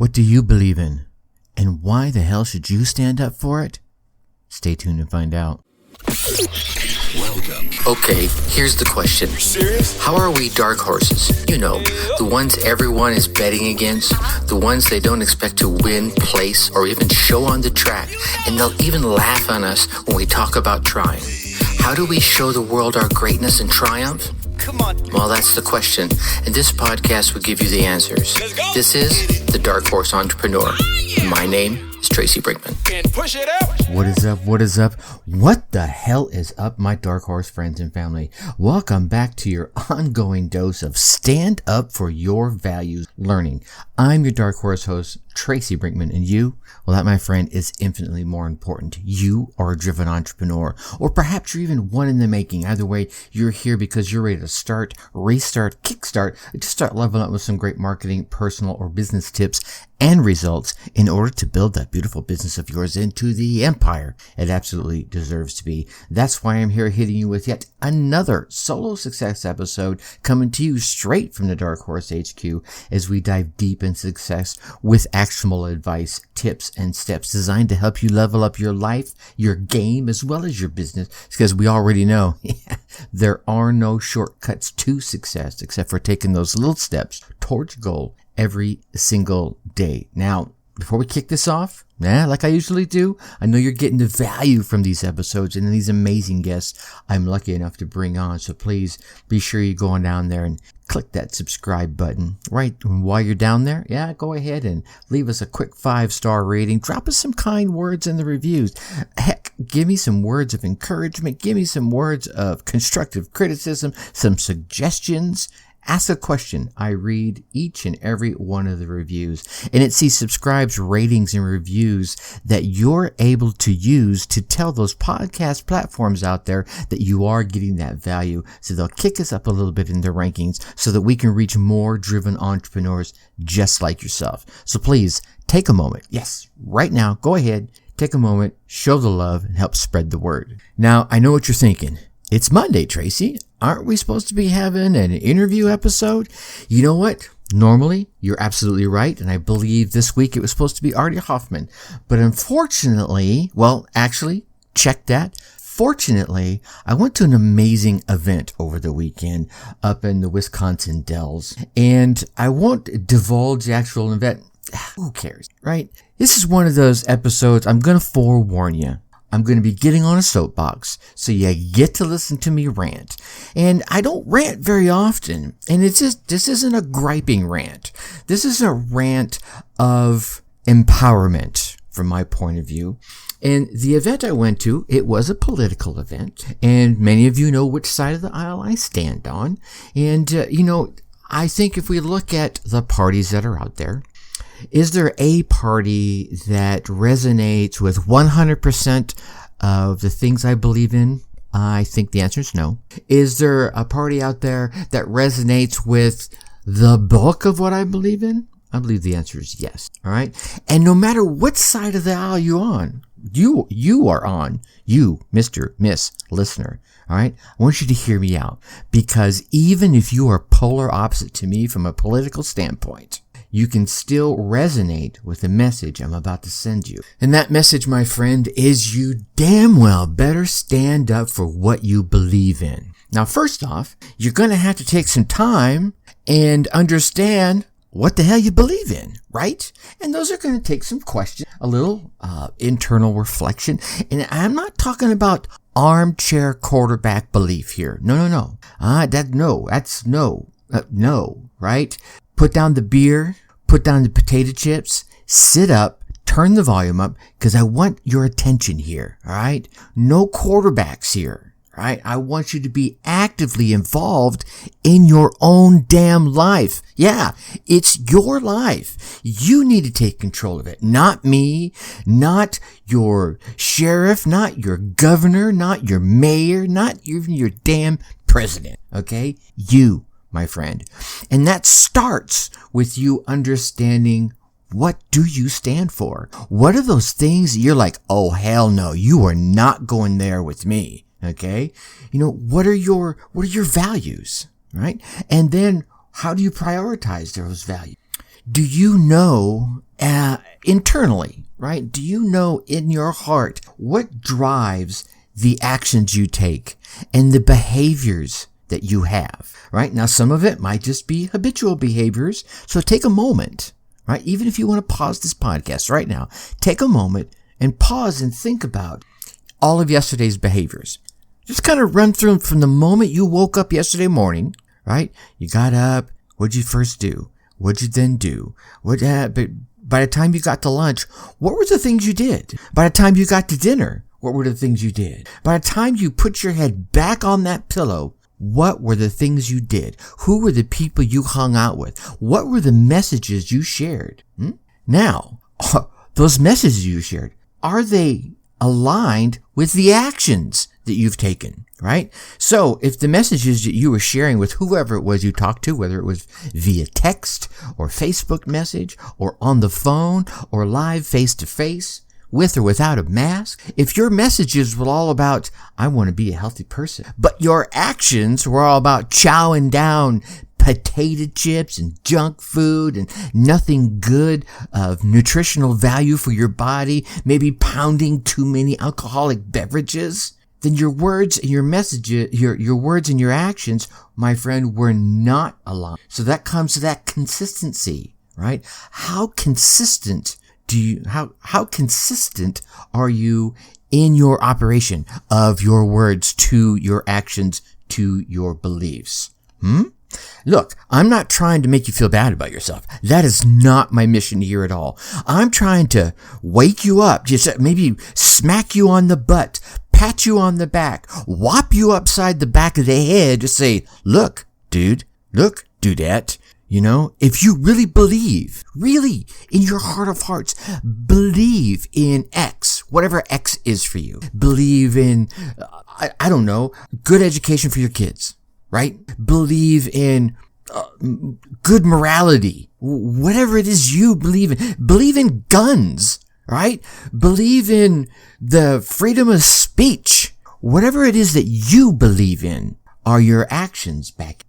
What do you believe in? And why the hell should you stand up for it? Stay tuned and find out. Welcome. Okay, here's the question. You serious? How are we dark horses? You know, the ones everyone is betting against, the ones they don't expect to win, place, or even show on the track, and they'll even laugh on us when we talk about trying. How do we show the world our greatness and triumph? Come on. Well, that's the question, and this podcast will give you the answers. Let's go. This is The Dark Horse Entrepreneur. My name is Tracy Brinkmann. And push it out. What is up? What is up? What the hell is up, my dark horse friends and family? Welcome back to your ongoing dose of stand up for your values learning. I'm your dark horse host, Tracy Brinkmann, and you, well, that, my friend, is infinitely more important. You are a driven entrepreneur, or perhaps you're even one in the making. Either way, you're here because you're ready to start, restart, kickstart, just start leveling up with some great marketing, personal, or business tips and results in order to build that beautiful business of yours into the empire it absolutely deserves to be. That's why I'm here hitting you with yet another solo success episode coming to you straight from the Dark Horse HQ as we dive deep in success with actionable advice, tips, and steps designed to help you level up your life, your game, as well as your business, because we already know there are no shortcuts to success except for taking those little steps towards your goal every single day. Now, before we kick this off, like I usually do, I know you're getting the value from these episodes and these amazing guests I'm lucky enough to bring on. So please be sure you go on down there and click that subscribe button. Right, and while you're down there, go ahead and leave us a quick 5-star rating. Drop us some kind words in the reviews. Heck, give me some words of encouragement. Give me some words of constructive criticism, some suggestions. Ask a question. I read each and every one of the reviews, and it sees subscribes, ratings, and reviews that you're able to use to tell those podcast platforms out there that you are getting that value. So they'll kick us up a little bit in the rankings so that we can reach more driven entrepreneurs just like yourself. So please take a moment. Yes, right now, go ahead, take a moment, show the love, and help spread the word. Now, I know what you're thinking. It's Monday, Tracy. Aren't we supposed to be having an interview episode? You know what? Normally, you're absolutely right, and I believe this week it was supposed to be Artie Hoffman. But unfortunately, check that. Fortunately, I went to an amazing event over the weekend up in the Wisconsin Dells, and I won't divulge the actual event. Who cares, right? This is one of those episodes I'm going to forewarn you. I'm going to be getting on a soapbox, so you get to listen to me rant. And I don't rant very often, and this isn't a griping rant. This is a rant of empowerment from my point of view. And the event I went to, it was a political event, and many of you know which side of the aisle I stand on. And, I think if we look at the parties that are out there, is there a party that resonates with 100% of the things I believe in? I think the answer is no. Is there a party out there that resonates with the bulk of what I believe in? I believe the answer is yes. All right. And no matter what side of the aisle you are on, you, Mr., Miss, listener. All right. I want you to hear me out, because even if you are polar opposite to me from a political standpoint, you can still resonate with the message I'm about to send you. And that message, my friend, is you damn well better stand up for what you believe in. Now, first off, you're going to have to take some time and understand what the hell you believe in, right? And those are going to take some questions, a little internal reflection. And I'm not talking about armchair quarterback belief here. No. No, right? Put down the beer, put down the potato chips, sit up, turn the volume up, because I want your attention here, all right? No quarterbacks here, all right? I want you to be actively involved in your own damn life. Yeah, it's your life. You need to take control of it. Not me, not your sheriff, not your governor, not your mayor, not even your damn president, okay? You, my friend. And that starts with you understanding, what do you stand for? What are those things that you're like, oh, hell no, you are not going there with me. Okay. What are your values? Right. And then how do you prioritize those values? Do you know internally, right? Do you know in your heart what drives the actions you take and the behaviors that you have, right? Now, some of it might just be habitual behaviors. So take a moment, right? Even if you want to pause this podcast right now, take a moment and pause and think about all of yesterday's behaviors. Just kind of run through them from the moment you woke up yesterday morning, right? You got up. What'd you first do? What'd you then do? But by the time you got to lunch, what were the things you did? By the time you got to dinner, what were the things you did? By the time you put your head back on that pillow, what were the things you did? Who were the people you hung out with? What were the messages you shared? Now, those messages you shared, are they aligned with the actions that you've taken, right? So if the messages that you were sharing with whoever it was you talked to, whether it was via text or Facebook message or on the phone or live face to face, with or without a mask, if your messages were all about, I want to be a healthy person, but your actions were all about chowing down potato chips and junk food and nothing good of nutritional value for your body, maybe pounding too many alcoholic beverages, then your words and your messages, your words and your actions, my friend, were not aligned. So that comes to that consistency, right? How consistent how consistent are you in your operation of your words to your actions to your beliefs? Look, I'm not trying to make you feel bad about yourself. That is not my mission here at all. I'm trying to wake you up, just maybe smack you on the butt, pat you on the back, whop you upside the back of the head to say, look, dude, look, dudette. You know, if you really believe, really in your heart of hearts, believe in X, whatever X is for you. Believe in, I don't know, good education for your kids, right? Believe in good morality, whatever it is you believe in. Believe in guns, right? Believe in the freedom of speech. Whatever it is that you believe in, are your actions back?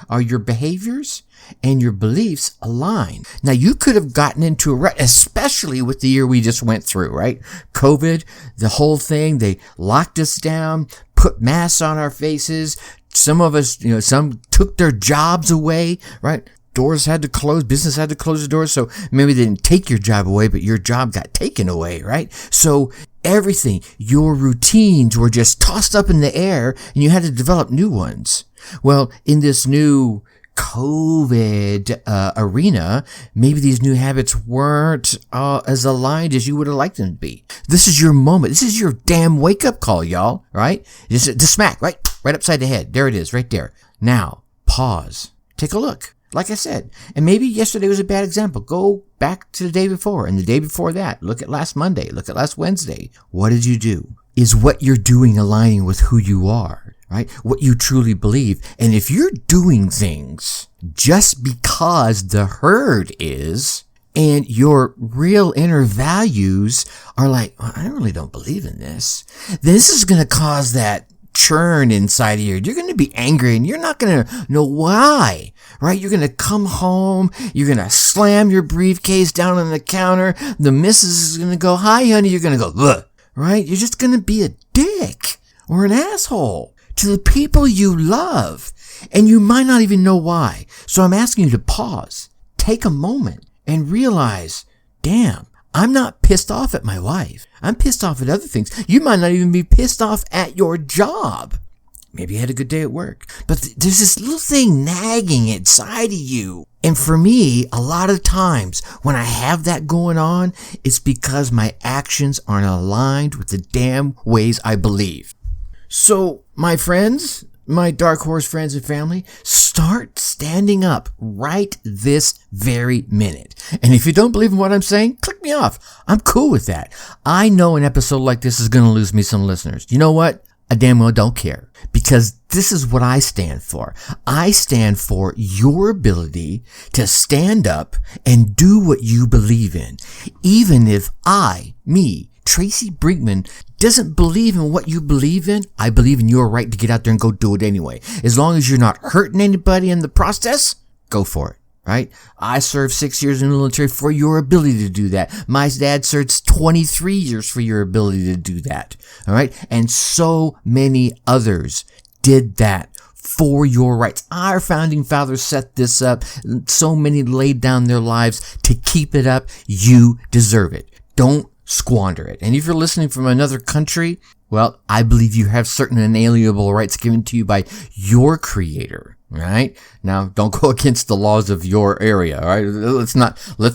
Are your behaviors and your beliefs aligned? Now, you could have gotten into a rut, especially with the year we just went through, right? COVID, the whole thing, they locked us down, put masks on our faces. Some of us, some took their jobs away, right? Doors had to close, business had to close the doors. So maybe they didn't take your job away, but your job got taken away, right? So everything, your routines were just tossed up in the air and you had to develop new ones. Well, in this new COVID arena, maybe these new habits weren't as aligned as you would have liked them to be. This is your moment. This is your damn wake-up call, y'all, right? Just smack, right upside the head. There it is, right there. Now, pause. Take a look. Like I said, and maybe yesterday was a bad example. Go back to the day before and the day before that. Look at last Monday. Look at last Wednesday. What did you do? Is what you're doing aligning with who you are, right? What you truly believe. And if you're doing things just because the herd is, and your real inner values are like, well, I really don't believe in this, this is going to cause that churn inside of you. You're going to be angry and you're not going to know why, right? You're going to come home. You're going to slam your briefcase down on the counter. The missus is going to go, hi, honey. You're going to go, ugh, right? You're just going to be a dick or an asshole to the people you love. And you might not even know why. So I'm asking you to pause, take a moment and realize, damn, I'm not pissed off at my wife. I'm pissed off at other things. You might not even be pissed off at your job. Maybe you had a good day at work. But there's this little thing nagging inside of you. And for me, a lot of times when I have that going on, it's because my actions aren't aligned with the damn ways I believe. So, my friends, my Dark Horse friends and family, start standing up right this very minute. And if you don't believe in what I'm saying, click me off. I'm cool with that. I know an episode like this is going to lose me some listeners. You know what? I damn well don't care, because this is what I stand for. I stand for your ability to stand up and do what you believe in. Even if Tracy Brinkmann, doesn't believe in what you believe in, I believe in your right to get out there and go do it anyway. As long as you're not hurting anybody in the process, go for it, right? I served 6 years in the military for your ability to do that. My dad served 23 years for your ability to do that, all right? And so many others did that for your rights. Our founding fathers set this up. So many laid down their lives to keep it up. You deserve it. Don't squander it. And if you're listening from another country, well, I believe you have certain inalienable rights given to you by your creator, right? Now, don't go against the laws of your area, all right? Let's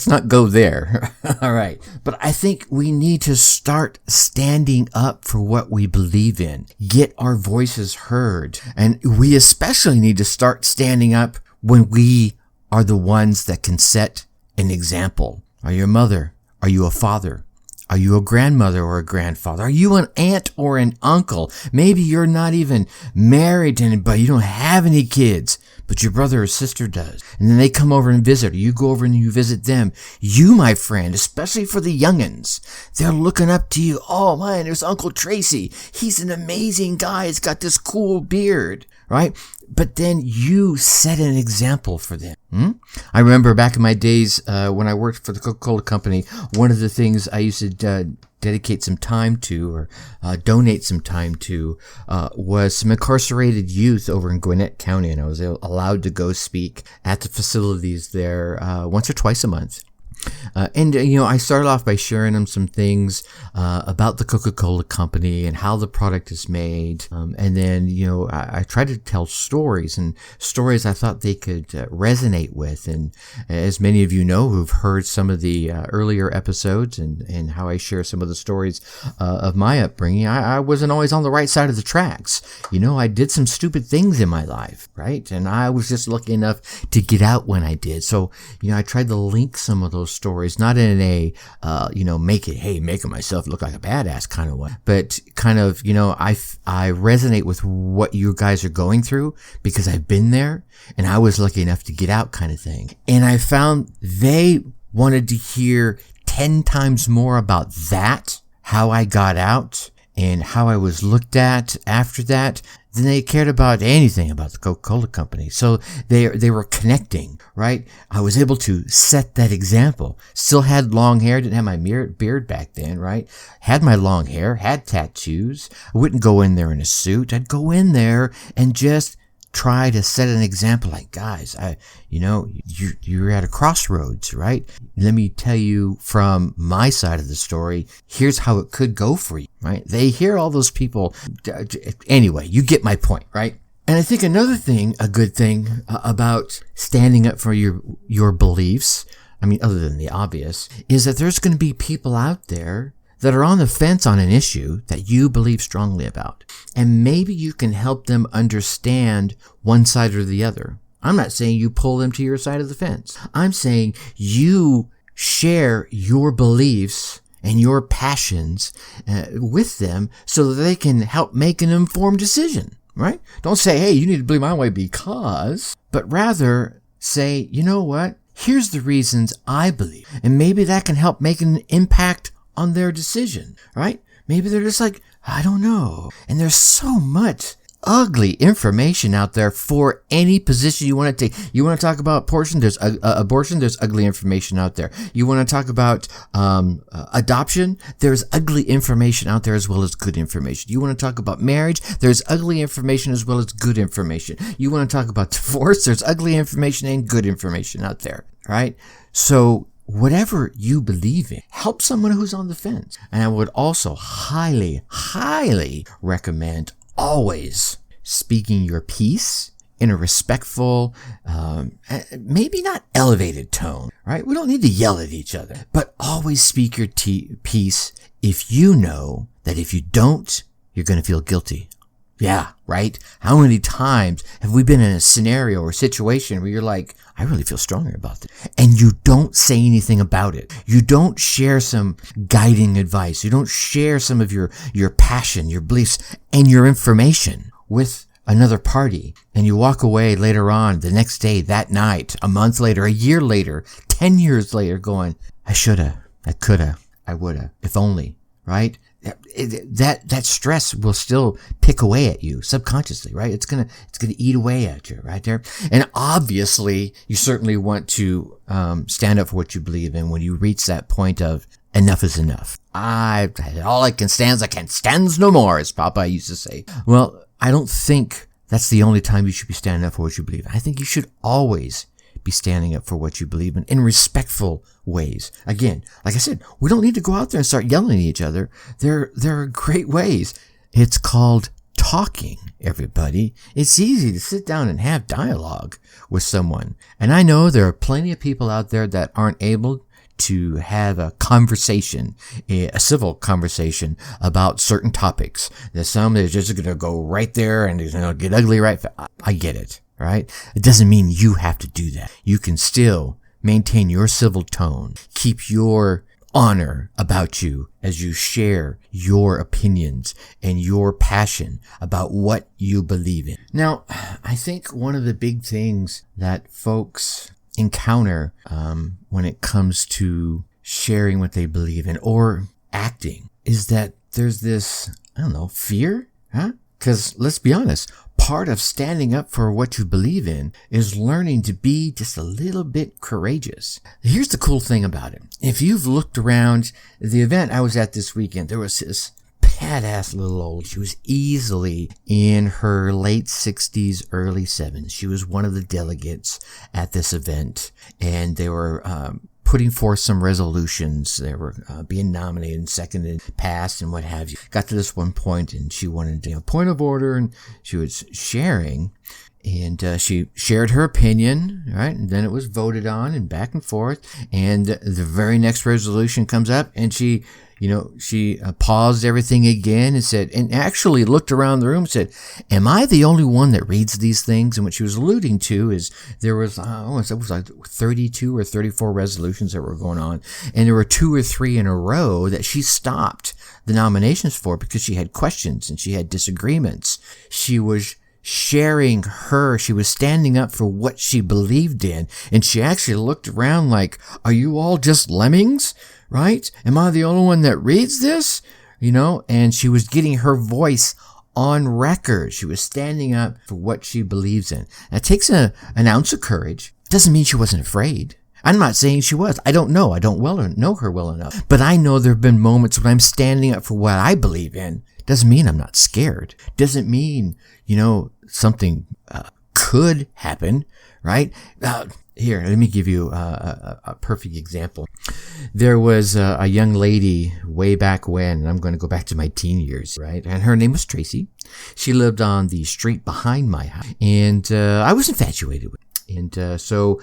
not go there, all right? But I think we need to start standing up for what we believe in, get our voices heard, and we especially need to start standing up when we are the ones that can set an example. Are you a mother? Are you a father? Are you a grandmother or a grandfather? Are you an aunt or an uncle? Maybe you're not even married but you don't have any kids, but your brother or sister does. And then they come over and visit, or you go over and you visit them. You, my friend, especially for the youngins, they're looking up to you. Oh man, there's Uncle Tracy. He's an amazing guy. He's got this cool beard, right? But then you set an example for them. I remember back in my days when I worked for the Coca-Cola Company, one of the things I used to dedicate some time to, or donate some time to, was some incarcerated youth over in Gwinnett County, and I was allowed to go speak at the facilities there once or twice a month. I started off by sharing them some things about the Coca-Cola Company and how the product is made. And then, I tried to tell stories I thought they could resonate with. And as many of you know who've heard some of the earlier episodes and how I share some of the stories of my upbringing, I wasn't always on the right side of the tracks. I did some stupid things in my life, right? And I was just lucky enough to get out when I did. So, I tried to link some of those stories, not in a, making myself look like a badass kind of way, but kind of, I resonate with what you guys are going through because I've been there and I was lucky enough to get out kind of thing. And I found they wanted to hear 10 times more about that, how I got out and how I was looked at after that, than they cared about anything about the Coca-Cola Company. So they were connecting, right? I was able to set that example. Still had long hair, didn't have my beard back then, right? Had my long hair, had tattoos. I wouldn't go in there in a suit. I'd go in there and just try to set an example. Like, guys, you're at a crossroads, right? Let me tell you from my side of the story, here's how it could go for you, right? They hear all those people. Anyway, you get my point, right? And I think another thing, a good thing about standing up for your beliefs, other than the obvious, is that there's going to be people out there that are on the fence on an issue that you believe strongly about. And maybe you can help them understand one side or the other. I'm not saying you pull them to your side of the fence. I'm saying you share your beliefs and your passions with them so that they can help make an informed decision, right? Don't say, hey, you need to believe my way because, but rather say, you know what? Here's the reasons I believe. And maybe that can help make an impact on their decision, right? Maybe they're just like, I don't know. And there's so much ugly information out there for any position you want to take. You want to talk about abortion? There's ugly information out there. You want to talk about adoption? There's ugly information out there as well as good information. You want to talk about marriage? There's ugly information as well as good information. You want to talk about divorce? There's ugly information and good information out there, right? So whatever you believe in, help someone who's on the fence. And I would also highly, highly recommend always speaking your piece in a respectful, maybe not elevated tone, right? We don't need to yell at each other, but always speak your piece if you know that if you don't, you're going to feel guilty. Yeah, right? How many times have we been in a scenario or situation where you're like, I really feel stronger about this. And you don't say anything about it. You don't share some guiding advice. You don't share some of your passion, your beliefs, and your information with another party. And you walk away later on, the next day, that night, a month later, a year later, 10 years later, going, I shoulda, I coulda, I woulda, if only, right? that stress will still pick away at you subconsciously, right? It's gonna eat away at you right there. And obviously, you certainly want to stand up for what you believe in when you reach that point of enough is enough. All I can stands no more, as Papa used to say. Well, I don't think that's the only time you should be standing up for what you believe in. I think you should always be standing up for what you believe in respectful ways. Again, like I said, we don't need to go out there and start yelling at each other. There are great ways. It's called talking, everybody. It's easy to sit down and have dialogue with someone. And I know there are plenty of people out there that aren't able to have a conversation, a civil conversation about certain topics. There's some that are just going to go right there and get ugly right. I get it. Right? It doesn't mean you have to do that. You can still maintain your civil tone, keep your honor about you as you share your opinions and your passion about what you believe in. Now, I think one of the big things that folks encounter when it comes to sharing what they believe in or acting is that there's this, fear, huh? Because let's be honest, part of standing up for what you believe in is learning to be just a little bit courageous. Here's the cool thing about it. If you've looked around the event I was at this weekend, there was this badass little old, she was easily in her late 60s, early 70s. She was one of the delegates at this event, and they were putting forth some resolutions. They were being nominated and seconded, passed, and what have you. Got to this one point, and she wanted point of order, and she was sharing, and she shared her opinion, right? And then it was voted on, and back and forth. And the very next resolution comes up, and she paused everything again and said, and actually looked around the room and said, am I the only one that reads these things? And what she was alluding to is there was, it was like 32 or 34 resolutions that were going on. And there were 2 or 3 in a row that she stopped the nominations for because she had questions and she had disagreements. She was sharing she was standing up for what she believed in. And she actually looked around like, are you all just lemmings? Right? Am I the only one that reads this? And she was getting her voice on record. She was standing up for what she believes in. That takes an ounce of courage. Doesn't mean she wasn't afraid. I'm not saying she was. I don't know. I don't know her well enough. But I know there have been moments when I'm standing up for what I believe in. Doesn't mean I'm not scared. Doesn't mean, something could happen, right? Here, let me give you a perfect example. There was a young lady way back when, and I'm going to go back to my teen years, right? And her name was Tracy. She lived on the street behind my house, and I was infatuated with her. And so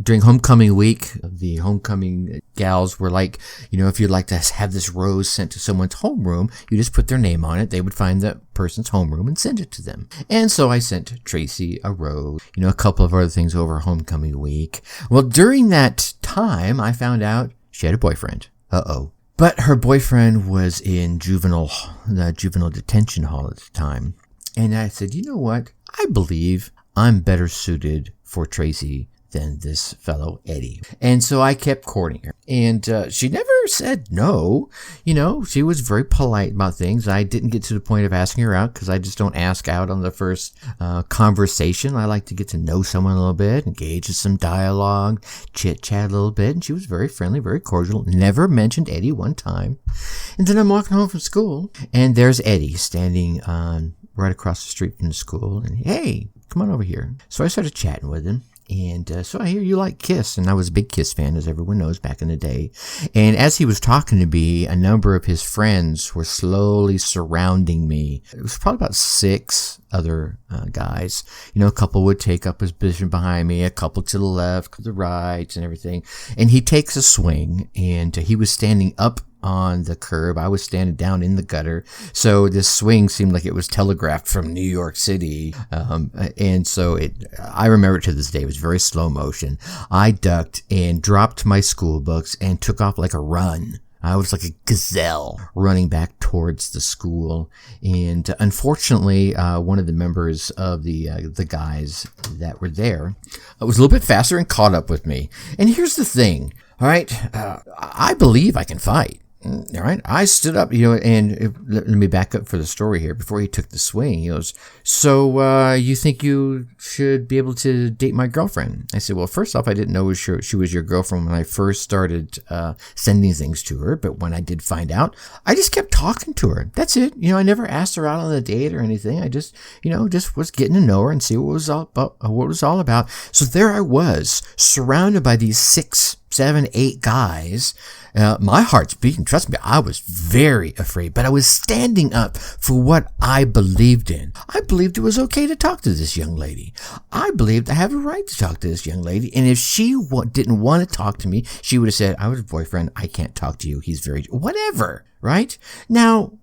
during homecoming week, the homecoming gals were like, if you'd like to have this rose sent to someone's homeroom, you just put their name on it. They would find the person's homeroom and send it to them. And so I sent Tracy a rose, a couple of other things over homecoming week. Well, during that time, I found out she had a boyfriend. Uh-oh. But her boyfriend was in the juvenile detention hall at the time. And I said, you know what? I believe I'm better suited for Tracy than this fellow Eddie. And so I kept courting her. And she never said no. She was very polite about things. I didn't get to the point of asking her out because I just don't ask out on the first conversation. I like to get to know someone a little bit, engage in some dialogue, chit-chat a little bit. And she was very friendly, very cordial. Never mentioned Eddie one time. And then I'm walking home from school, and there's Eddie standing right across the street from the school. And hey, come on over here. So I started chatting with him. And so I hear you like Kiss, and I was a big Kiss fan, as everyone knows, back in the day. And as he was talking to me, a number of his friends were slowly surrounding me. It was probably about 6 other guys. A couple would take up his position behind me, a couple to the left, to the right, and everything. And he takes a swing, and he was standing up on the curb. I was standing down in the gutter. So this swing seemed like it was telegraphed from New York City. And so I remember it to this day. It was very slow motion. I ducked and dropped my school books and took off like a run. I was like a gazelle running back towards the school. And unfortunately, one of the members of the guys that were there was a little bit faster and caught up with me. And here's the thing. All right. I believe I can fight. All right. I stood up, and let me back up for the story here. Before he took the swing, he goes, so you think you should be able to date my girlfriend? I said, well, first off, I didn't know she was your girlfriend when I first started sending things to her. But when I did find out, I just kept talking to her. That's it. I never asked her out on a date or anything. I just, just was getting to know her and see what it was all about. So there I was, surrounded by these 6, 7, 8 guys. My heart's beating. Trust me, I was very afraid, but I was standing up for what I believed in. I believed it was okay to talk to this young lady. I believed I have a right to talk to this young lady. And if she didn't want to talk to me, she would have said, I was a boyfriend. I can't talk to you. He's very, whatever, right? Now,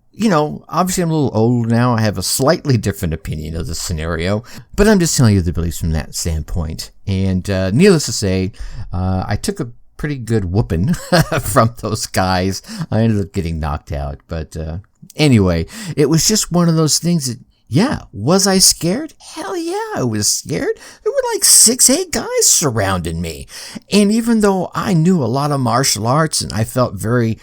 obviously I'm a little old now. I have a slightly different opinion of the scenario, but I'm just telling you the beliefs from that standpoint. And needless to say, I took a pretty good whooping from those guys. I ended up getting knocked out. But anyway, it was just one of those things that, yeah, was I scared? Hell yeah, I was scared. There were like 6, 8 guys surrounding me. And even though I knew a lot of martial arts and I felt very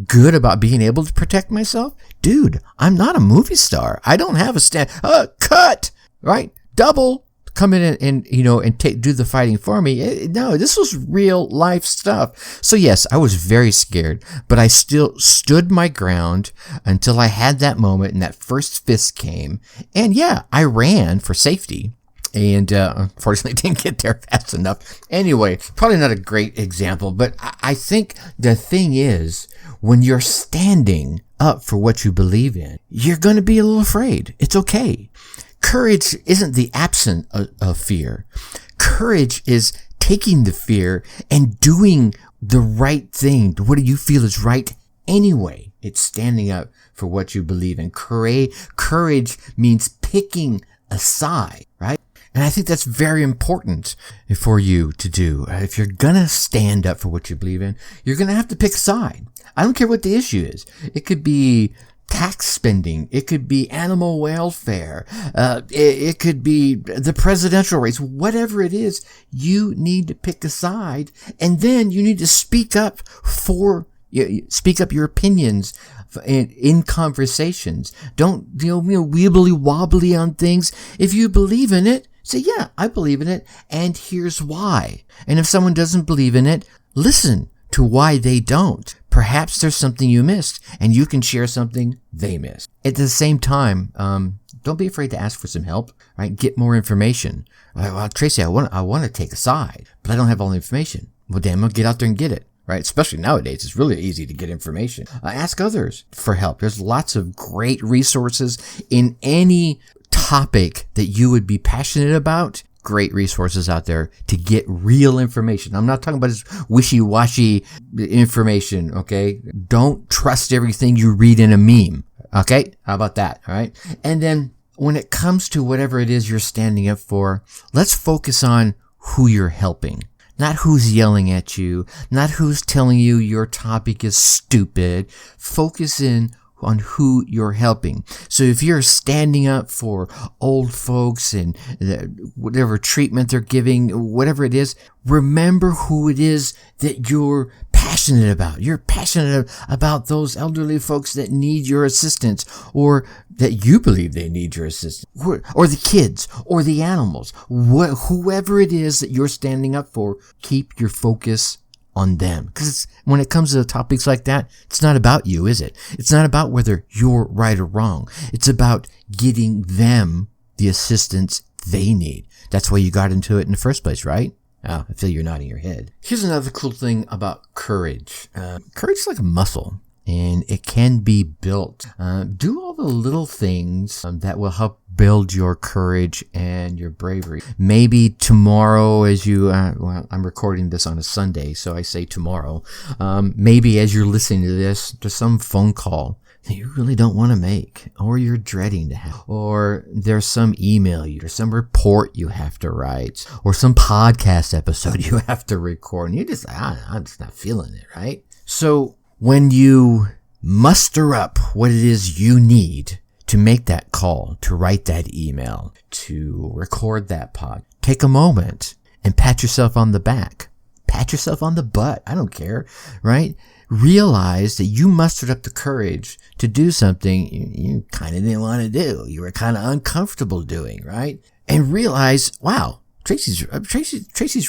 good about being able to protect myself, dude, I'm not a movie star. I don't have a cut, right? Double. Come in and do the fighting for me. No, this was real life stuff. So yes, I was very scared, but I still stood my ground until I had that moment and that first fist came. And yeah, I ran for safety. And unfortunately didn't get there fast enough. Anyway, probably not a great example, but I think the thing is, when you're standing up for what you believe in, you're going to be a little afraid. It's okay. Courage isn't the absence of fear. Courage is taking the fear and doing the right thing, what do you feel is right anyway. It's standing up for what you believe in. Courage means picking a side, right? And I think that's very important for you to do. If you're going to stand up for what you believe in, you're going to have to pick a side. I don't care what the issue is. It could be tax spending. It could be animal welfare. It could be the presidential race. Whatever it is, you need to pick a side, and then you need to speak up your opinions in conversations. Don't weebly wobbly on things. If you believe in it, say, yeah, I believe in it, and here's why. And if someone doesn't believe in it, listen to why they don't. Perhaps there's something you missed, and you can share something they missed. At the same time, don't be afraid to ask for some help, right? Get more information. Well, Tracy, I want to take a side, but I don't have all the information. Well, damn, I'll get out there and get it, right? Especially nowadays, it's really easy to get information. Ask others for help. There's lots of great resources in any topic that you would be passionate about. Great resources out there to get real information. I'm not talking about this wishy-washy information, okay? Don't trust everything you read in a meme, okay? How about that, all right? And then when it comes to whatever it is you're standing up for, let's focus on who you're helping. Not who's yelling at you, not who's telling you your topic is stupid. Focus in on who you're helping. So if you're standing up for old folks and whatever treatment they're giving, whatever it is, remember who it is that you're passionate about. You're passionate about those elderly folks that need your assistance, or that you believe they need your assistance, or the kids, or the animals. Whoever it is that you're standing up for, keep your focus on them. Because when it comes to topics like that, it's not about you, is it? It's not about whether you're right or wrong. It's about getting them the assistance they need. That's why you got into it in the first place, right? Oh, I feel you're nodding your head. Here's another cool thing about courage. Courage is like a muscle, and it can be built. Do all the little things that will help build your courage and your bravery. Maybe tomorrow as you, I'm recording this on a Sunday, so I say tomorrow. Maybe as you're listening to this, there's some phone call that you really don't want to make, or you're dreading to have, or there's some email or some report you have to write, or some podcast episode you have to record, and you're just like, I'm just not feeling it, right? So when you muster up what it is you need to make that call, to write that email, to record that pod, take a moment and pat yourself on the back. Pat yourself on the butt. I don't care, right? Realize that you mustered up the courage to do something you kind of didn't want to do. You were kind of uncomfortable doing, right? And realize, wow, Tracy's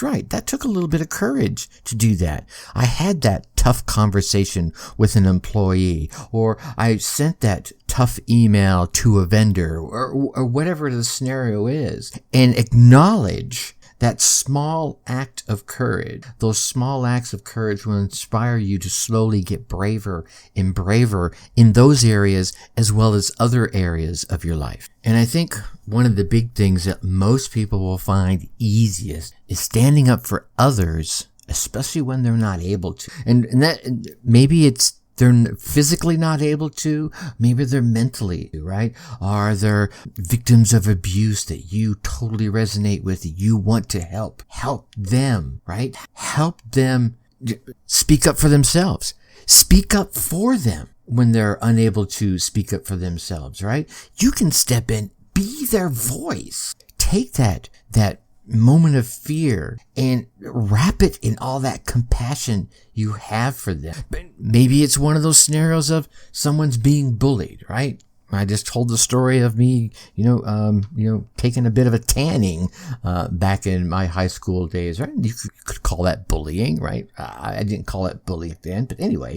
right. That took a little bit of courage to do that. I had that tough conversation with an employee, or I sent that tough email to a vendor, or whatever the scenario is, and acknowledge that small act of courage. Those small acts of courage will inspire you to slowly get braver and braver in those areas as well as other areas of your life. And I think one of the big things that most people will find easiest is standing up for others, especially when they're not able to. And that maybe they're physically not able to, maybe they're mentally, right? Are there victims of abuse that you totally resonate with, that you want to help them, right? Help them speak up for themselves. Speak up for them when they're unable to speak up for themselves, right? You can step in, be their voice. Take that moment of fear and wrap it in all that compassion you have for them. But maybe it's one of those scenarios of someone's being bullied, right? I just told the story of me, taking a bit of a tanning, back in my high school days, right? You could call that bullying, right? I didn't call it bullying then, but anyway,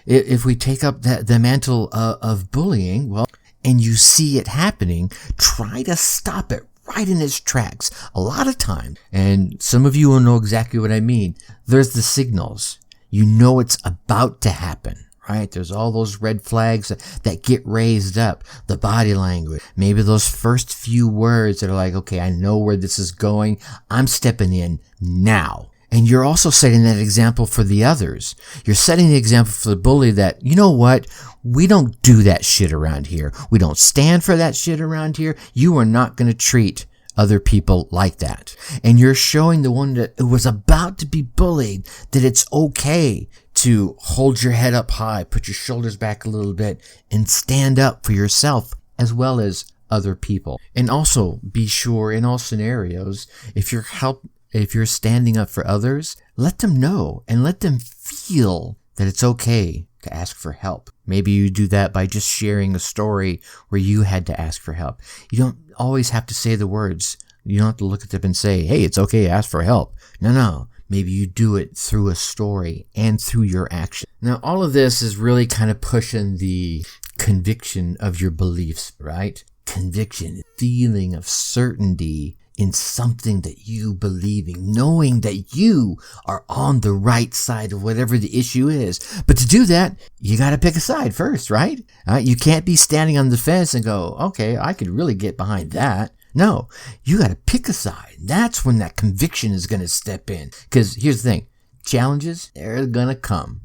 if we take up the mantle of bullying, well, and you see it happening, try to stop it right in its tracks. A lot of times, and some of you will know exactly what I mean, there's the signals. You know it's about to happen, right? There's all those red flags that get raised up. The body language, maybe those first few words that are like, okay, I know where this is going. I'm stepping in now. And you're also setting that example for the others. You're setting the example for the bully that, you know what? We don't do that shit around here. We don't stand for that shit around here. You are not going to treat other people like that. And you're showing the one that was about to be bullied that it's okay to hold your head up high, put your shoulders back a little bit, and stand up for yourself as well as other people. And also be sure in all scenarios, if you're standing up for others, let them know and let them feel that it's okay to ask for help. Maybe you do that by just sharing a story where you had to ask for help. You don't always have to say the words. You don't have to look at them and say, hey, it's okay to ask for help. No. Maybe you do it through a story and through your action. Now, all of this is really kind of pushing the conviction of your beliefs, right? Conviction, feeling of certainty in something that you believe in, knowing that you are on the right side of whatever the issue is. But to do that, you got to pick a side first, right? You can't be standing on the fence and go, okay, I could really get behind that. No, you got to pick a side. That's when that conviction is going to step in. Because here's the thing, challenges, they're going to come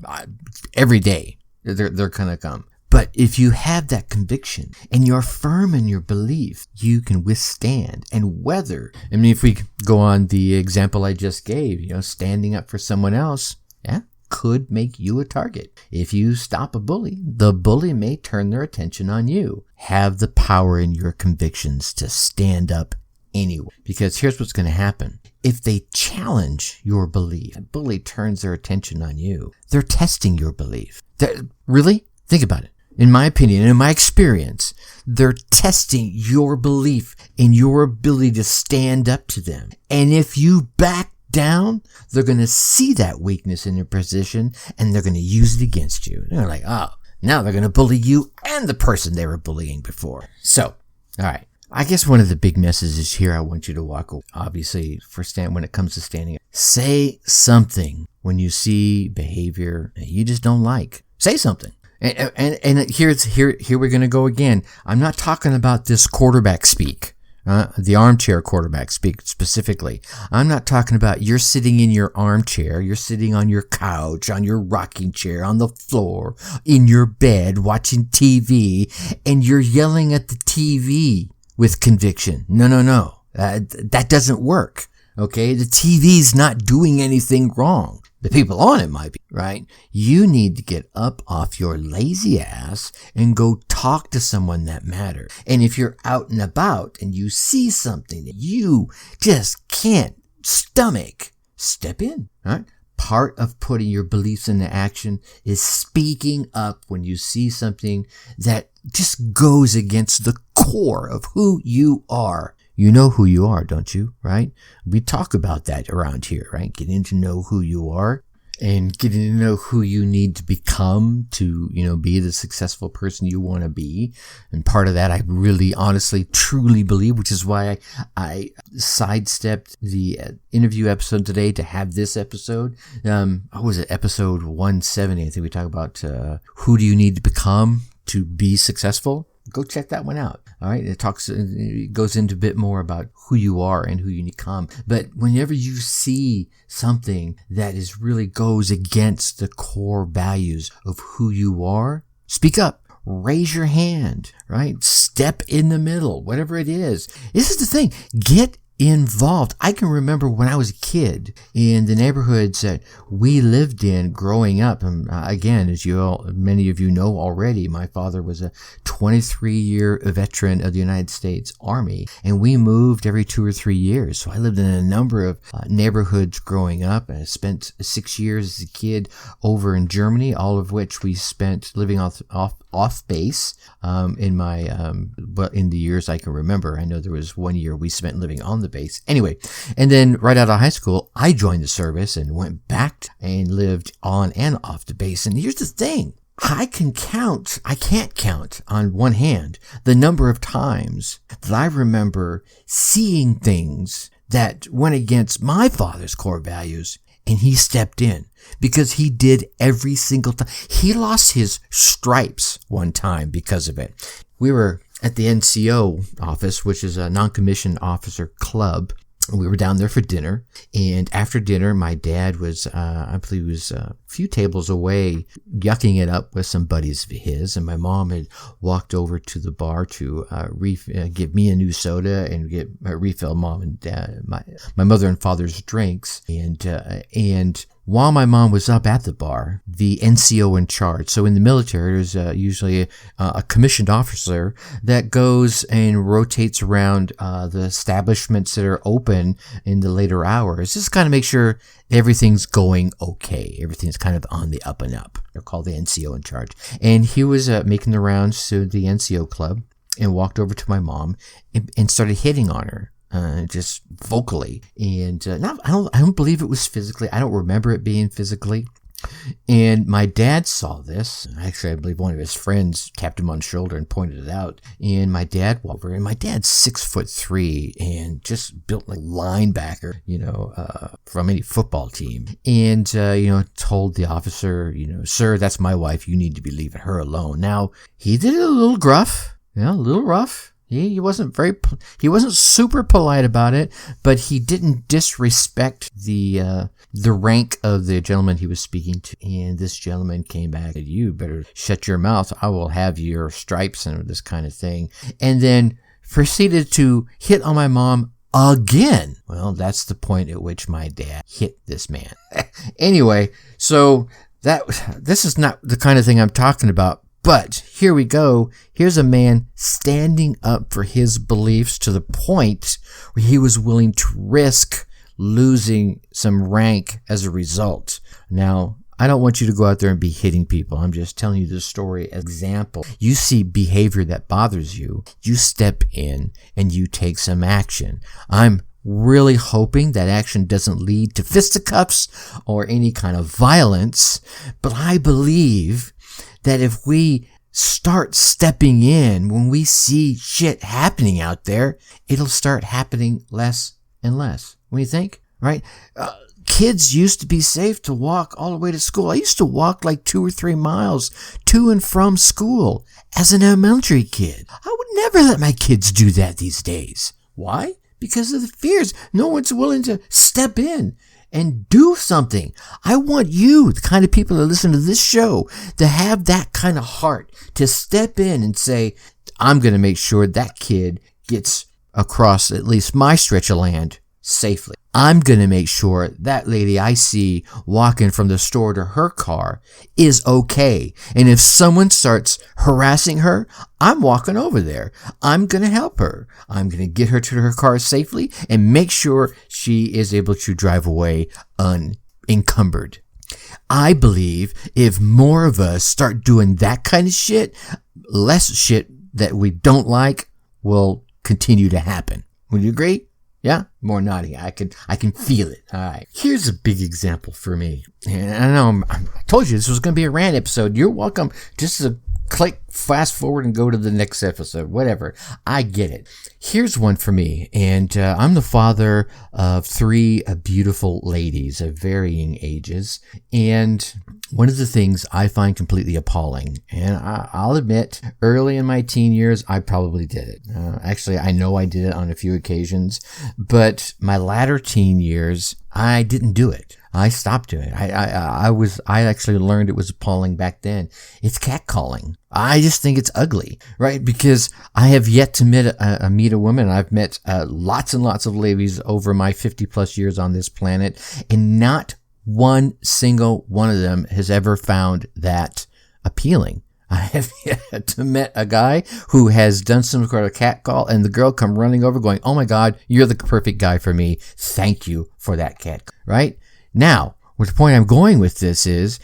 every day. They're going to come. But if you have that conviction and you're firm in your belief, you can withstand and weather. I mean, if we go on the example I just gave, standing up for someone else, could make you a target. If you stop a bully, the bully may turn their attention on you. Have the power in your convictions to stand up anyway. Because here's what's going to happen. If they challenge your belief, a bully turns their attention on you. They're testing your belief. Really? Think about it. In my opinion, in my experience, they're testing your belief in your ability to stand up to them. And if you back down, they're going to see that weakness in your position and they're going to use it against you. They're like, oh, now they're going to bully you and the person they were bullying before. So, all right. I guess one of the big messages here I want you to walk away, obviously, when it comes to standing up. Say something when you see behavior that you just don't like. Say something. And here we're going to go again. I'm not talking about this quarterback speak, the armchair quarterback speak specifically. I'm not talking about you're sitting in your armchair, you're sitting on your couch, on your rocking chair, on the floor, in your bed, watching TV, and you're yelling at the TV with conviction. No. That doesn't work. Okay? The TV's not doing anything wrong. The people on it might be, right? You need to get up off your lazy ass and go talk to someone that matters. And if you're out and about and you see something that you just can't stomach, step in, right? Part of putting your beliefs into action is speaking up when you see something that just goes against the core of who you are. You know who you are, don't you? Right? We talk about that around here, right? Getting to know who you are and getting to know who you need to become to, be the successful person you want to be. And part of that, I really, honestly, truly believe, which is why I sidestepped the interview episode today to have this episode. What was it? Episode 170. I think we talk about who do you need to become to be successful. Go check that one out. All right. It goes into a bit more about who you are and who you need to become. But whenever you see something that really goes against the core values of who you are, speak up, raise your hand, right? Step in the middle, whatever it is. This is the thing. Get involved. I can remember when I was a kid in the neighborhoods that we lived in growing up. And again, as many of you know already, my father was a 23-year veteran of the United States Army, and we moved every 2 or 3 years. So I lived in a number of neighborhoods growing up. I spent 6 years as a kid over in Germany, all of which we spent living off base in the years I can remember. I know there was 1 year we spent living on the base. Anyway, and then right out of high school, I joined the service and went back and lived on and off the base. And here's the thing. I can't count on one hand the number of times that I remember seeing things that went against my father's core values, and he stepped in because he did every single time. He lost his stripes one time because of it. We were at the NCO office, which is a non-commissioned officer club. We were down there for dinner, and after dinner, my dad was, I believe he was a few tables away, yucking it up with some buddies of his, and my mom had walked over to the bar to give me a new soda and refill mom and dad, my mother and father's drinks, and while my mom was up at the bar, the NCO in charge, so in the military, there's usually a commissioned officer that goes and rotates around the establishments that are open in the later hours, just kind of make sure everything's going okay. Everything's kind of on the up and up. They're called the NCO in charge. And he was making the rounds to the NCO club and walked over to my mom and started hitting on her. Just vocally, and I don't believe it was physically. I don't remember it being physically. And my dad saw this. Actually, I believe one of his friends tapped him on the shoulder and pointed it out. And my dad walked over, and my dad's 6'3" and just built like a linebacker, from any football team. And told the officer, sir, that's my wife. You need to be leaving her alone. Now he did it a little gruff, a little rough. He wasn't super polite about it, but he didn't disrespect the rank of the gentleman he was speaking to. And this gentleman came back and you better shut your mouth. I will have your stripes and this kind of thing. And then proceeded to hit on my mom again. Well, that's the point at which my dad hit this man. Anyway, so this is not the kind of thing I'm talking about. But here we go. Here's a man standing up for his beliefs to the point where he was willing to risk losing some rank as a result. Now, I don't want you to go out there and be hitting people. I'm just telling you this story as an example. You see behavior that bothers you. You step in and you take some action. I'm really hoping that action doesn't lead to fisticuffs or any kind of violence. But I believe that if we start stepping in when we see shit happening out there, it'll start happening less and less. What do you think? Right? Kids used to be safe to walk all the way to school. I used to walk like 2 or 3 miles to and from school as an elementary kid. I would never let my kids do that these days. Why? Because of the fears. No one's willing to step in and do something. I want you, the kind of people that listen to this show, to have that kind of heart, to step in and say, I'm going to make sure that kid gets across at least my stretch of land safely. I'm going to make sure that lady I see walking from the store to her car is okay. And if someone starts harassing her, I'm walking over there. I'm going to help her. I'm going to get her to her car safely and make sure she is able to drive away unencumbered. I believe if more of us start doing that kind of shit, less shit that we don't like will continue to happen. Would you agree? Yeah? More nodding. I can feel it. All right. Here's a big example for me. And I know I told you this was going to be a rant episode. You're welcome just to click fast forward and go to the next episode, whatever. I get it. Here's one for me. And I'm the father of 3 beautiful ladies of varying ages. And one of the things I find completely appalling, and I'll admit, early in my teen years, I probably did it. Actually, I know I did it on a few occasions, but my latter teen years, I didn't do it. I stopped doing it. I actually learned it was appalling back then. It's catcalling. I just think it's ugly, right? Because I have yet to meet a woman. I've met lots and lots of ladies over my 50 plus years on this planet, and not one single one of them has ever found that appealing. I have yet to meet a guy who has done some sort of catcall and the girl come running over going, "Oh my God, you're the perfect guy for me. Thank you for that cat." Right? Now, what the point I'm going with this is,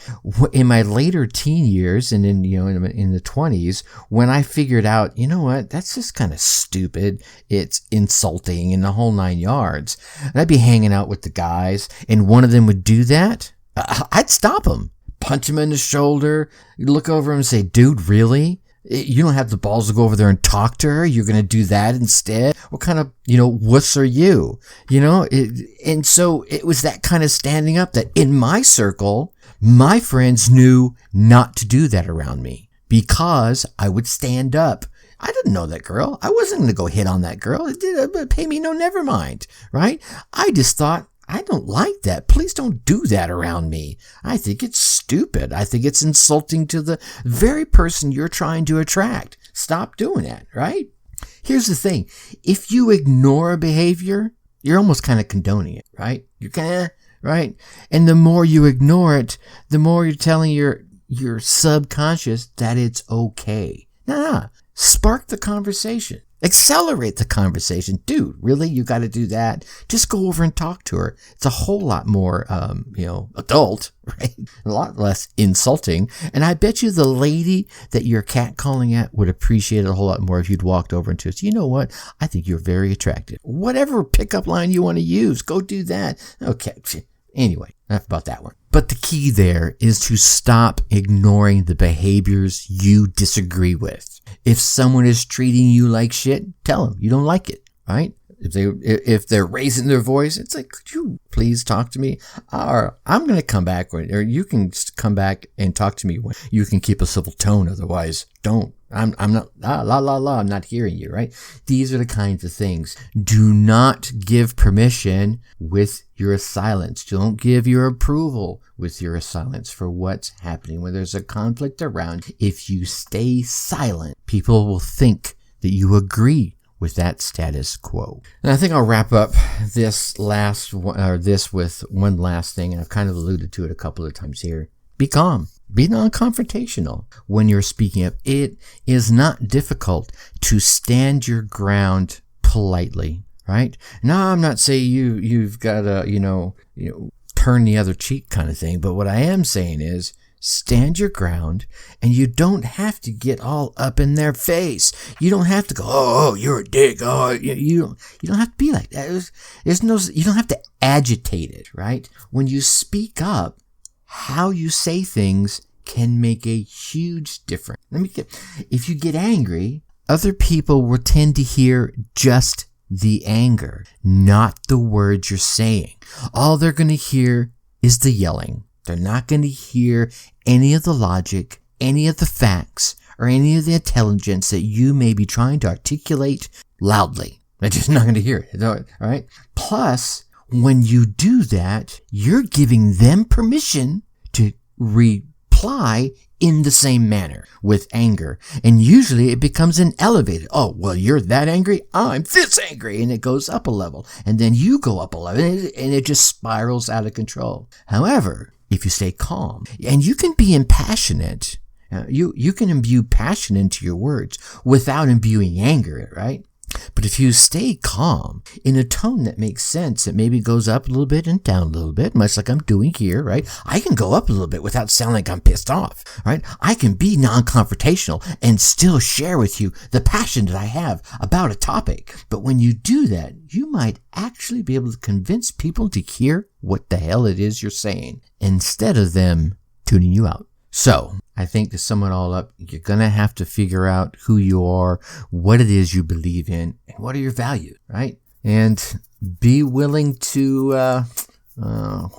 in my later teen years and in the 20s, when I figured out, you know what, that's just kind of stupid. It's insulting and the whole 9 yards. And I'd be hanging out with the guys and one of them would do that. I'd stop him, punch him in the shoulder, look over him and say, "Dude, really? You don't have the balls to go over there and talk to her. You're going to do that instead? What kind of, wuss are you?" And so it was that kind of standing up that in my circle, my friends knew not to do that around me because I would stand up. I didn't know that girl. I wasn't going to go hit on that girl. It did pay me no never mind, right? I just thought, I don't like that. Please don't do that around me. I think it's stupid. I think it's insulting to the very person you're trying to attract. Stop doing that, right? Here's the thing. If you ignore a behavior, you're almost kind of condoning it, right? You're kind of, right? And the more you ignore it, the more you're telling your subconscious that it's okay. Nah. Spark the conversation. Accelerate the conversation. Dude, really? You got to do that? Just go over and talk to her. It's a whole lot more, adult, right? A lot less insulting. And I bet you the lady that you're catcalling at would appreciate it a whole lot more if you'd walked over and said, "You know what? I think you're very attractive." Whatever pickup line you want to use, go do that. Okay. Anyway, enough about that one. But the key there is to stop ignoring the behaviors you disagree with. If someone is treating you like shit, tell them you don't like it, right? If they're raising their voice, it's like, "Could you please talk to me?" Or I'm going to come back, or you can come back and talk to me when you can keep a civil tone. Otherwise, don't. I'm not, I'm not hearing you, right? These are the kinds of things. Do not give permission with your silence. Don't give your approval with your silence for what's happening. When there's a conflict around, if you stay silent, people will think that you agree with that status quo. And I think I'll wrap up this with one last thing, and I've kind of alluded to it a couple of times here. Be calm. Be non-confrontational when you're speaking up. It is not difficult to stand your ground politely, right? Now, I'm not saying you've got to, turn the other cheek kind of thing, but what I am saying is stand your ground, and you don't have to get all up in their face. You don't have to go, "Oh, you're a dick." Oh, you don't have to be like that. You don't have to agitate it, right? When you speak up, how you say things can make a huge difference. If you get angry, other people will tend to hear just the anger, not the words you're saying. All they're going to hear is the yelling. They're not going to hear any of the logic, any of the facts, or any of the intelligence that you may be trying to articulate loudly. They're just not going to hear it, all right? Plus, when you do that, you're giving them permission to replay reply in the same manner with anger. And usually it becomes an elevated. Oh, well, you're that angry? I'm this angry. And it goes up a level. And then you go up a level. And it just spirals out of control. However, if you stay calm, and you can be impassionate, you can imbue passion into your words without imbuing anger, right? But if you stay calm in a tone that makes sense, it maybe goes up a little bit and down a little bit, much like I'm doing here, right? I can go up a little bit without sounding like I'm pissed off, right? I can be non-confrontational and still share with you the passion that I have about a topic. But when you do that, you might actually be able to convince people to hear what the hell it is you're saying instead of them tuning you out. So, I think to sum it all up, you're going to have to figure out who you are, what it is you believe in, and what are your values, right? And be willing to,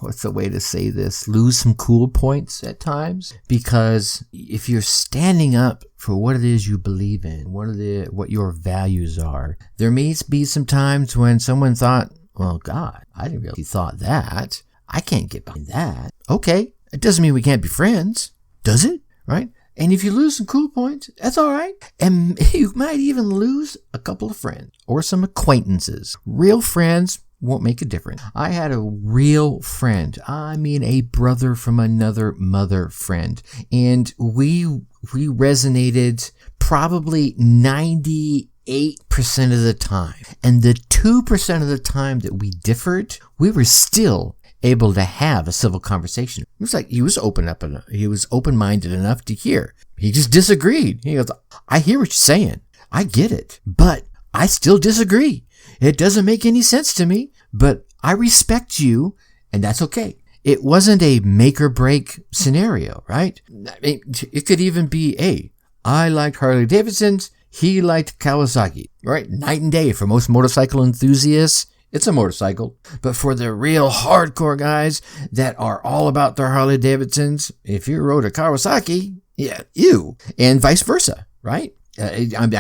what's the way to say this? Lose some cool points at times. Because if you're standing up for what it is you believe in, what your values are, there may be some times when someone thought, well, God, I didn't really thought that. I can't get behind that. Okay, it doesn't mean we can't be friends. Does it? Right? And if you lose some cool points, that's all right. And you might even lose a couple of friends or some acquaintances. Real friends won't make a difference. I had a real friend. I mean, a brother from another mother friend. And we resonated probably 98% of the time. And the 2% of the time that we differed, we were still able to have a civil conversation. It was like he was open-minded enough to hear. He just disagreed. He goes, I hear what you're saying. I get it, but I still disagree. It doesn't make any sense to me, but I respect you, and that's okay. It wasn't a make or break scenario, right? I mean, it could even be, I liked Harley Davidsons, he liked Kawasaki, right? Night and day for most motorcycle enthusiasts. It's a motorcycle. But for the real hardcore guys that are all about their Harley Davidsons, if you rode a Kawasaki, yeah, you. And vice versa, right? I'm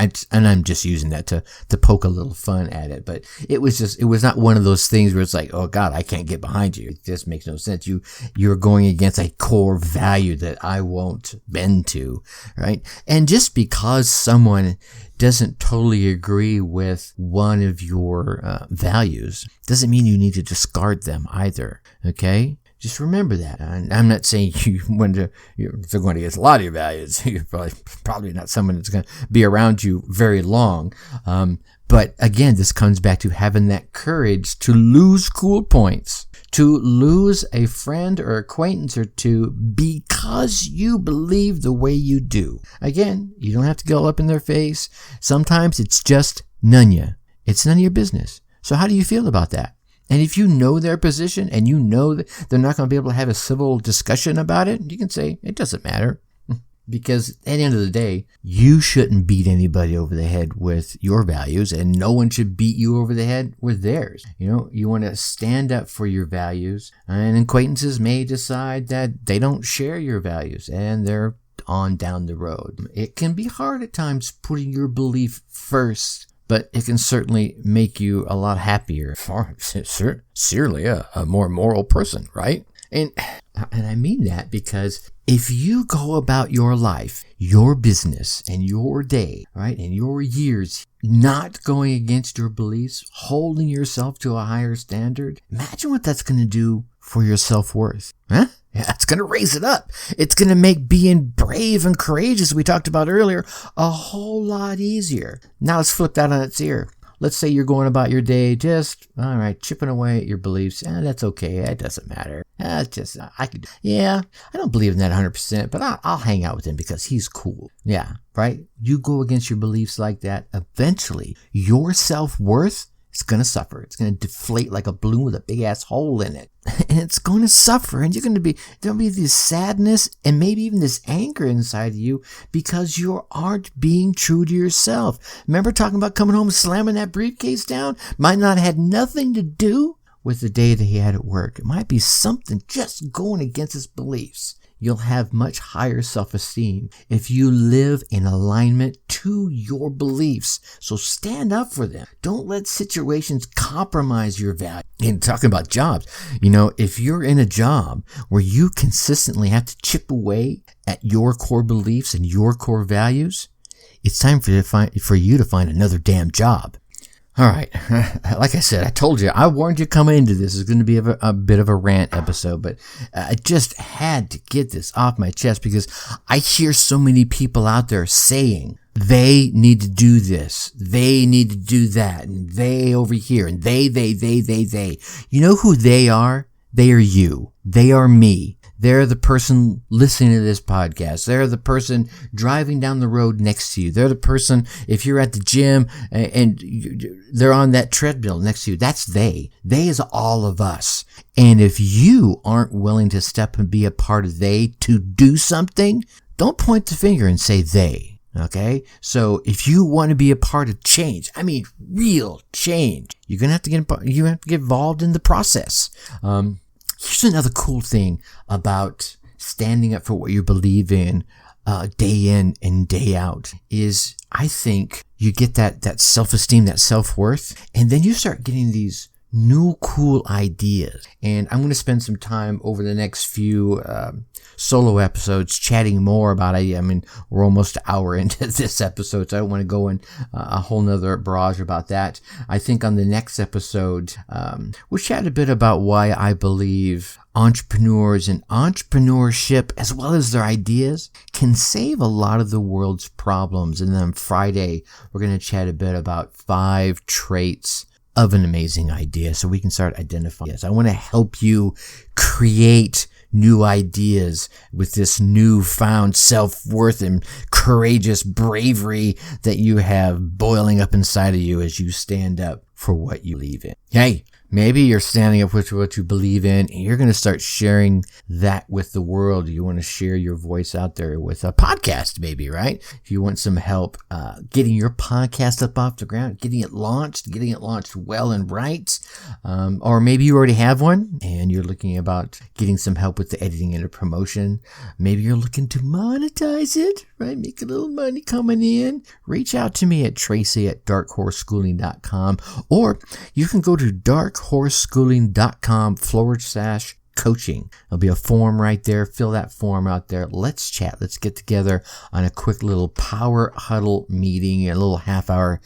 just using that to poke a little fun at it. But it was not one of those things where it's like, oh God, I can't get behind you. It just makes no sense. You're going against a core value that I won't bend to, right? And just because someone doesn't totally agree with one of your values doesn't mean you need to discard them either. Okay? Just remember that. I'm not saying you're going to get a lot of your values. You're probably not someone that's going to be around you very long. But again, this comes back to having that courage to lose cool points, to lose a friend or acquaintance or two because you believe the way you do. Again, you don't have to go up in their face. Sometimes it's just none ya. It's none of your business. So how do you feel about that? And if you know their position and you know that they're not going to be able to have a civil discussion about it, you can say, it doesn't matter. Because at the end of the day, you shouldn't beat anybody over the head with your values, and no one should beat you over the head with theirs. You want to stand up for your values, and acquaintances may decide that they don't share your values and they're on down the road. It can be hard at times putting your belief first, but it can certainly make you a lot happier. Certainly a more moral person, right? And I mean that because if you go about your life, your business, and your day, right, and your years not going against your beliefs, holding yourself to a higher standard, imagine what that's going to do for your self-worth. Huh? Yeah, it's going to raise it up. It's going to make being brave and courageous, we talked about earlier, a whole lot easier. Now let's flip that on its ear. Let's say you're going about your day just, all right, chipping away at your beliefs. That's okay. It doesn't matter. I don't believe in that 100%, but I'll hang out with him because he's cool. Yeah, right? You go against your beliefs like that, eventually your self-worth is going to suffer. It's going to deflate like a balloon with a big ass hole in it. And it's going to suffer. And there'll be this sadness and maybe even this anger inside of you because you aren't being true to yourself. Remember talking about coming home and slamming that briefcase down? Might not have had nothing to do with the day that he had at work. It might be something just going against his beliefs. you'll have much higher self-esteem if you live in alignment to your beliefs. So stand up for them. Don't let situations compromise your value. And talking about jobs, if you're in a job where you consistently have to chip away at your core beliefs and your core values, it's time for you to find another damn job. All right. Like I said, I told you, I warned you coming into this. It's going to be a bit of a rant episode, but I just had to get this off my chest because I hear so many people out there saying they need to do this, they need to do that, and they over here, and they. You know who they are? They are you. They are me. They're the person listening to this podcast. They're the person driving down the road next to you. They're the person, if you're at the gym and they're on that treadmill next to you, that's they. They is all of us. And if you aren't willing to step and be a part of they to do something, don't point the finger and say they. Okay? So if you want to be a part of change, I mean real change, you're going to have to get involved in the process. Here's another cool thing about standing up for what you believe in, day in and day out, is I think you get that self-esteem, that self-worth, and then you start getting these new cool ideas. And I'm going to spend some time over the next few solo episodes chatting more about it. I mean, we're almost an hour into this episode, so I don't want to go in a whole nother barrage about that. I think on the next episode, we'll chat a bit about why I believe entrepreneurs and entrepreneurship, as well as their ideas, can save a lot of the world's problems. And then on Friday, we're going to chat a bit about 5 traits of an amazing idea, so we can start identifying. Yes, I want to help you create new ideas with this newfound self-worth and courageous bravery that you have boiling up inside of you as you stand up for what you believe in. Hey, maybe you're standing up for what you believe in and you're going to start sharing that with the world. You want to share your voice out there with a podcast, maybe, right? If you want some help getting your podcast up off the ground, getting it launched well and right, or maybe you already have one and you're looking about getting some help with the editing and the promotion. Maybe you're looking to monetize it, right? Make a little money coming in. Reach out to me at Tracy at darkhorseschooling.com, or you can go to darkhorseschooling.com/coaching. There'll be a form right there. Fill that form out there. Let's chat. Let's get together on a quick little power huddle meeting, a little half-hour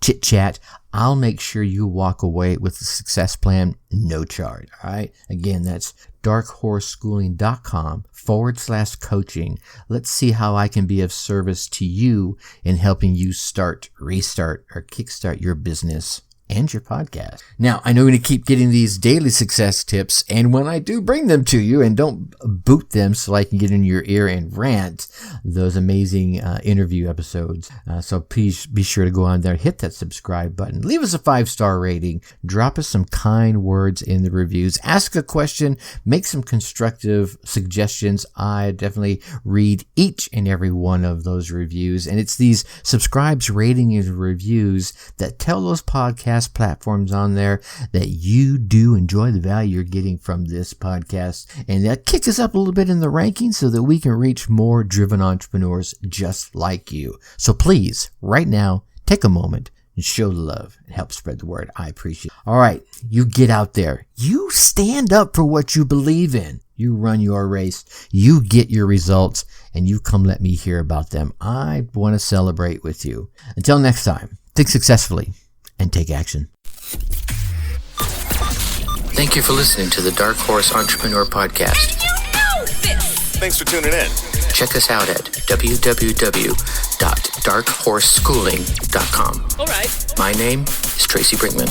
chit chat. I'll make sure you walk away with a success plan, no charge. All right. Again, that's darkhorseschooling.com/coaching. Let's see how I can be of service to you in helping you start, restart, or kickstart your business and your podcast. Now, I know you're going to keep getting these daily success tips, and when I do bring them to you, and don't boot them so I can get in your ear and rant, those amazing interview episodes. So please be sure to go on there, hit that subscribe button, leave us a 5-star rating, drop us some kind words in the reviews, ask a question, make some constructive suggestions. I definitely read each and every one of those reviews, and it's these subscribes, ratings, and reviews that tell those podcast platforms on there that you do enjoy the value you're getting from this podcast, and that kicks us up a little bit in the rankings so that we can reach more driven entrepreneurs just like you. So please, right now, take a moment and show the love and help spread the word. I appreciate it. All right, you get out there, you stand up for what you believe in, you run your race, you get your results, and you come let me hear about them. I want to celebrate with you. Until next time, think successfully and take action. Thank you for listening to the Dark Horse Entrepreneur Podcast. And you know this! Thanks for tuning in. Check us out at www.darkhorseschooling.com. All right. My name is Tracy Brinkmann.